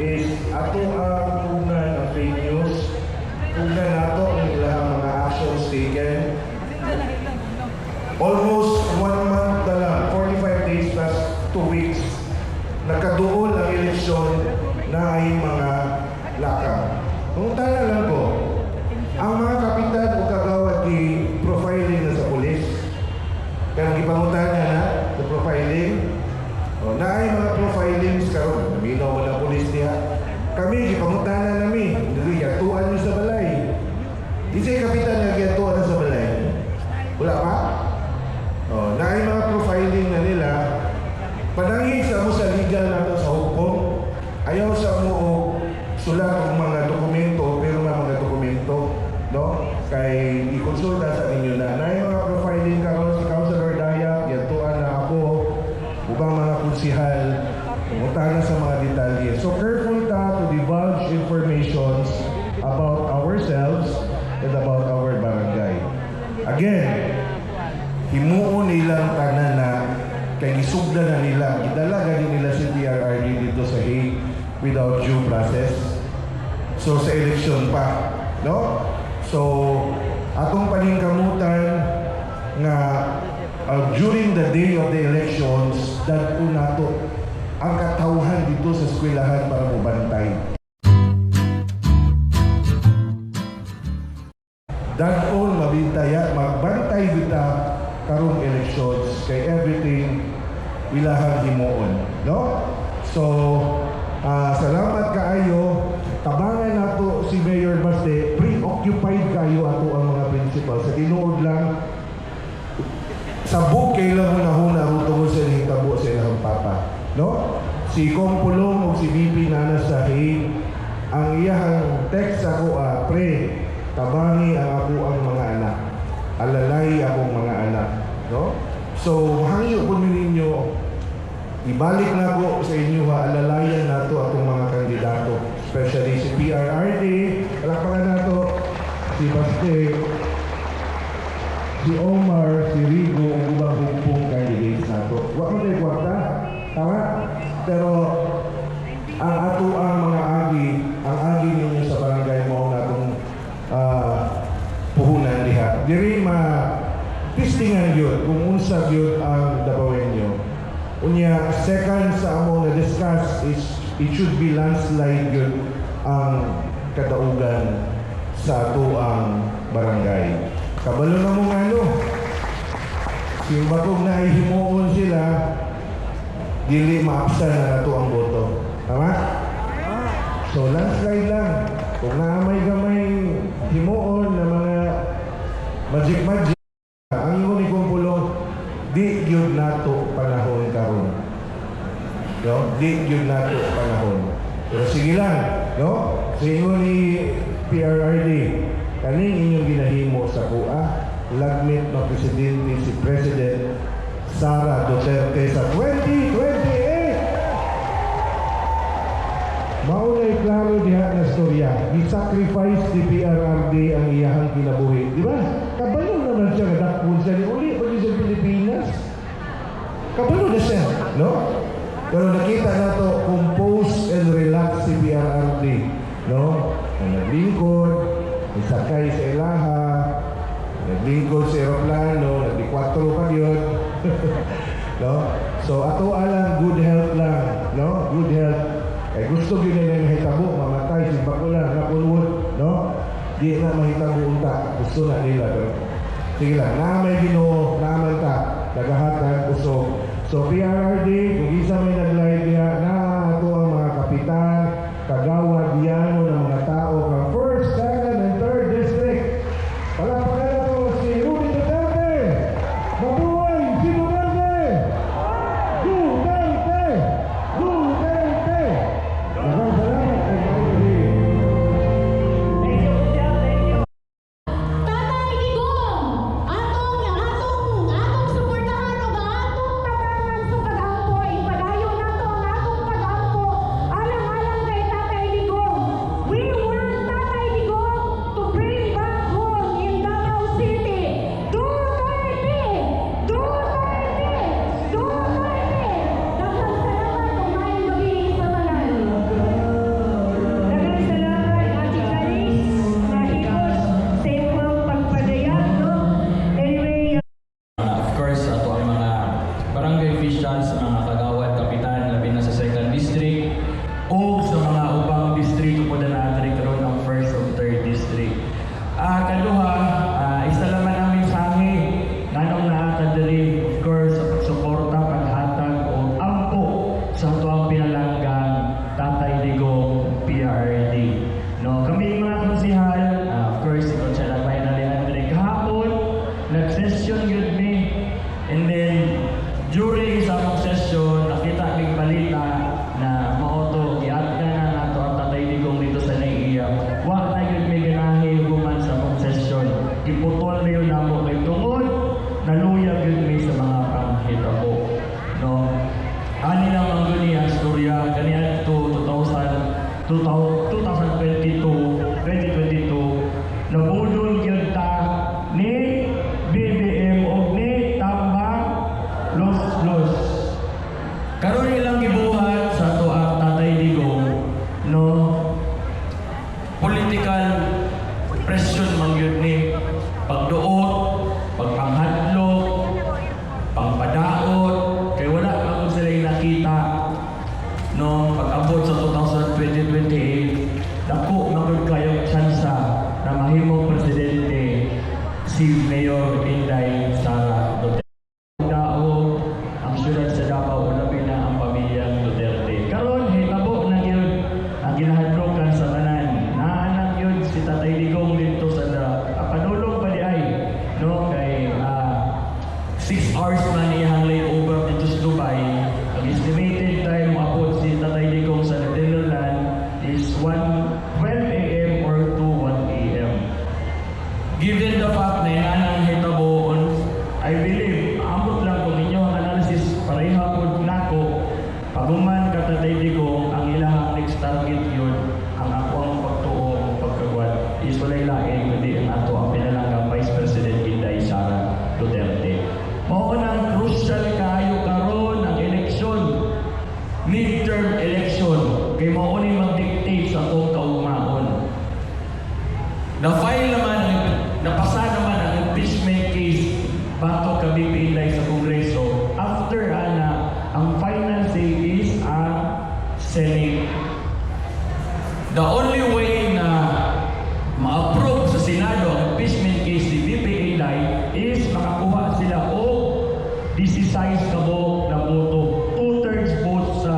is ato ang unan ang fake news. Unan nato ang ilang mga actions taken. Almost 1 month na lang, 45 days plus 2 weeks, nakaduol ang eleksyon na ay mga lakang. Kung tala lang po, ang mga kapitan o kagawad di profiling na sa pulis. Kaya ipangutan niya na sa profiling. O, na ay mga profiling karon, naminaw mo ng pulis niya. Kami, ipangutan na namin. Giyatuan niyo sa balay. Isa'y kapitan niya giyatuan na sa balay. Wala pa? O, na ay mga profiling na nila. Panangin sa mo sa legal nato sa hukom. Ayaw sa mo o sulat ng mga dokumento, pero mga dokumento, no? Kay ikonsulta sa inyo na yung mga profiling karon si Councilor Dayak, yatuan na ako, ubang mga konsihal, pumunta na sa mga detalye. So careful ta to divulge informations about ourselves and about our barangay. Again, himuon nilang tanan na kay isugda na nila, idalaga din nila si PRRD dito sa Hague without due process. So sa election pa, no? So atong paningkamutan nga during the day of the elections, dadto nato ang katawhan dito sa eskwelahan para mobantay. Dadto mabintaya, magbantay kita karong elections kay everything wilahang himuon, no? So salamat kaayo. Tabangan nato si Mayor Baste, preoccupied kayo ato ang mga principal. Sa tinuod lang, sabog kailang hunahuna ro tungod sa hitabo sa ilang papa, no? Si Kompulong o si VP Nana sa Hague, ang iyahang text ako, pre, tabangi ang ako ang mga anak. Alalay akong mga anak, no? So, hangyo po ninyo, ibalik na po sa inyo alalayan nato atong mga kandidato, especially si PRRD, palakpakan nato, si Baste, si Omar, si Rigo, ang ubang humpong candidates nato. Huwag mo tayo kwarta, tama? Pero ang ato ang mga agi, ang agi ninyo sa barangay mo natong puhunan diha. Diri ma-testingan yun kung unsa yun ang dabawen nyo. Unya, second sa among na-discuss is it should be landslide yun ang kadaugan sa ato ang barangay. Kabalo na mong ano, yung bakog na himuon sila, dili maapsan na nato ang boto. Tama? So, landslide lang. Kung naamay-gamay himuon na mga magic-magic, ang ingon ni Kumpulong, di yun nato panahon karon. No? Di yun nato panahon. Pero sige lang, no? Sa ingon ni PRRD, kaning inyong ginahimo sa kuha, lagmit na presidente si President Sara Duterte sa 2028. Maunay klaro diha na storya. I-sacrifice ni PRRD ang iyahang kinabuhi. Di ba? Kabalo naman siya kadakpon siya ni uli pag sa Pilipinas. Kabalo na siya, no? Pero nakita na to, compose and relax si PRRD, no? Ang naglingkod, isakay sa ilaha, naglingkod sa aeroplano, nagdi-4 pa yun. No? So ato alang good health lang, no? Good health. Kaya gusto yun na mahitabo, mamatay, si Bakulan, Rapulwood, no? Di na mahitabo unta, gusto na nila. Pero sige lang, namay Ginoo, naman ta, nagahatag, usog. So PRRD, kung isa may nag-live niya, na ito ang mga kapitan, kagawad, diano ng mga tao from 1st, 2nd, and 3rd District. Palakpakan na ito si Rudy Duterte! Mabuhay si Duterte! Duterte! Duterte! Maraming salamat kay Marie. Tatay Digong, atong suportahan o ba atong tabangan sa pag-ampo ipadayon nato ang ako pinalanggang Tatay Digong PRD. No, kami mga konsihal, of course, si Konsehal Bayan Alejandro kahapon, nag-session yun me. And then, during sa among session, nakita ng balita na mauto, iat na nato ang Tatay Digong dito sa Naiiya. Wa na yun may ganahe human sa among session. Iputol na yun namo kay tungod, naluyag yun may sa mga panghitabo. No? Ani lang ang ganyan storya, ganyan to 2022, nabudol yun ta ni BBM o ni Tambang Los. Karon ilang gibuhat sa ato ang Tatay Digong, no? Political pressure man yun ni pagduot, pagpanghadlok, pangpadaot, kaya wala pa kung sila nakita, no? Pag-abot sa 2028, dako magod kayo tsansa na mahimong presidente si Mayor Inday Sara Duterte. Daog ang syudad sa Davao, labi na ang pamilyang Duterte. Karon hitabo na yun ang ginahadlokan sa tanan. Naanak yun si Tatay Digong dito sa padulong pa di ay, no? Kay 6 hours man iyang layover dito sa Dubai. Ang estimated time maabot si Tatay Digong sa Netherlands is 12 a.m. or 1 a.m. Given the fact na yan ang hitaboon, I believe, amot lang kung inyo ang analysis pareha po nako, paguman ka Tatay Digong, ang ilang next target yun, ang ako ang pagtuo, pagkagwad, is walay lain, kundi ang ato ang pinalanggang Vice President Inday Sara Duterte. Mao nang crucial kayo karon ang eleksyon, midterm election, kay mao ni mag-dictate sa atong kaugmaon. Na-file naman, napasa naman ang impeachment case bato ka BP Inday sa Kongreso. After ang final say is ang Senate. The only way na ma-approve sa Senado ang impeachment case ni BP Inday is makakuha sila o 16 kabok na boto, 2/3 vote sa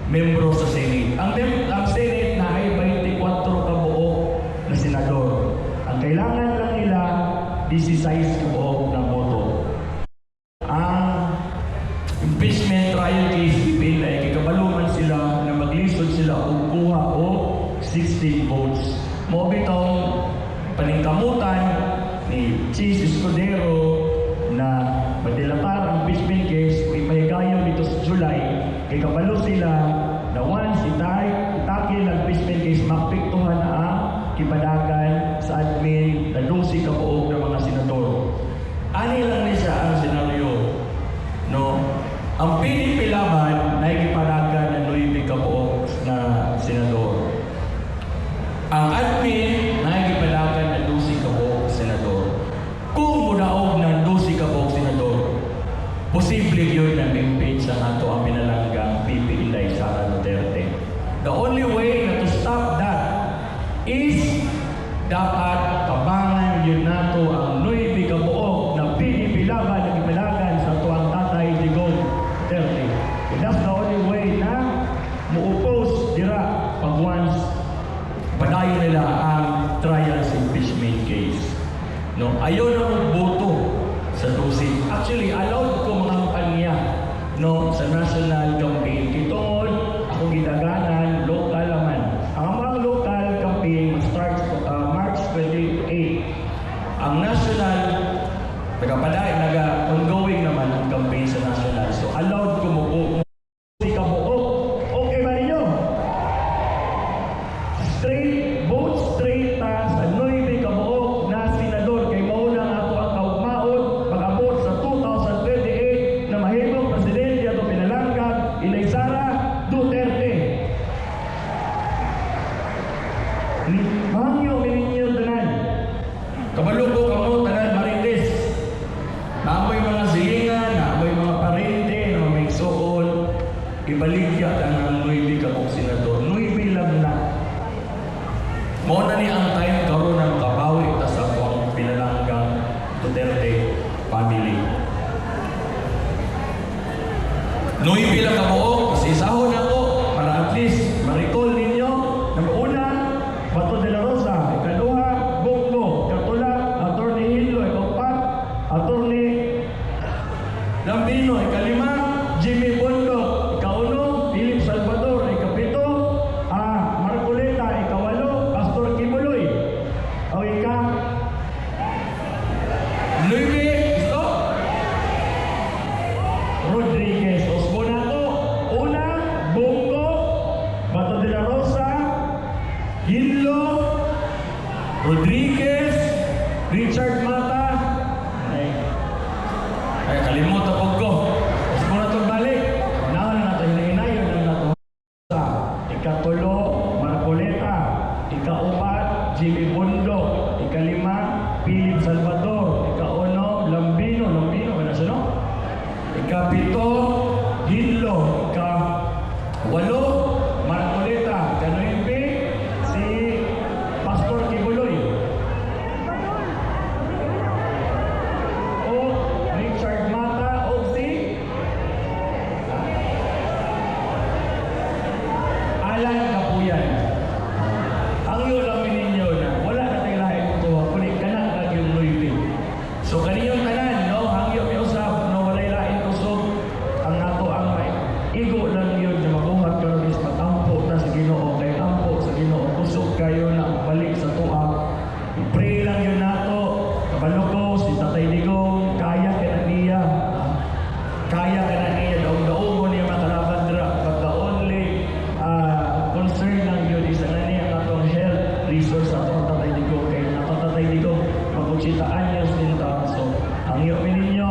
membro sa Senate. Ang Senate na ay 24 kabuok na senador. Ang kailangan lang nila 16 kabuok na boto. Ang impeachment trial case ni ay kikabaluman sila na maglisod sila o kuha o 16 votes. Mo bitong paningkamutan ni Chis Escudero na madilatar ang impeachment case kung ipahigayon dito sa July, kay kabalo sila na once itake ng impeachment case, mapiktuhan na ang kipadagan sa admin na 12 kabuok ng mga senador. Ani lang ni siya ang senaryo, no? Ang PDP laban na ikipadagan ng 9 kabuok na senador. Ang admin na ikipadagan ng 12 kabuok senador. Kung mudaog ng 12 kabuok senador, posible yun na impeach sa ato ang pinalanggang PP Inday Sara Duterte. The only way na to stop that is dapat kabangan yun nato ang 9 kabuok na PDP laban na ipalagan sa tuwang Tatay Digong Duterte. And that's the only way na mu-oppose dira pag once padayon nila ang trials impeachment case. No, ayaw na magboto sa 12. Actually, allowed ko mga kampanya, no, sa national campaign. Kitungod, akong gidaganan, local naman. Ang mga local campaign starts March 28. Ang national, ongoing naman ang campaign sa national. So, allowed ko mo kabuok. Okay ba ninyo? Straight, vote straight ta sa 9 kabuok na senador kay mauna nga ato ang kaugmaon pag-abot sa 2028 na mahimong presidente ato pinalanggang Inday Sara Duterte. Mahangyo mininyo tanan. Kabalo ko kamo tanan Marites. Naamoy mga silingan, naamoy mga parente, na may suol. Ibaligya ang 9 kabuok senador. 9 lang na. Mo na ni ang time karon ng kabawi ta sa akong pinalanggang Duterte family. 9 lang kabuok, isahon ako Rodriguez, Richard Mata, ay kalimutan po ko. Kasi muna itong balik. Unahan na natin hinayon ng nato. Ikatulo, Marcoleta. Ikaupat, Jimmy Bundo. Ikalima, Philip Salvador. Ikauno, Lambino. Lambino, ano siya, no? Ikapito, Hinlo. Ikawalo, Marcoleta. Ikanuimpi, si Pastor Kibuloy. O Richard Mata o si Alan Kapuyan. Ang yun lang ninyo na wala na tayo lahat ito, kulit ka na kag yung loyalty. So kaniyong tanan, no? Ang yun may usap, no? Walay lahat usog. Ang nato ang may igo lang yun na mabuhat karon is matampo ta sa Ginoo. Kay tampo sa Ginoo, kusog kayo na balik sa tuwa. I-pray lang yun nato. Kabalo ko, si Tatay Digong, kaya ka na niya. Kaya ka na niya. Daong-daong mo niya makalaban dira. But the only concern lang yun is na niya atong health resource atong Tatay Digong. Kaya nato Tatay Digong, mag-80 anyos din ta. So, ang iyo ninyo,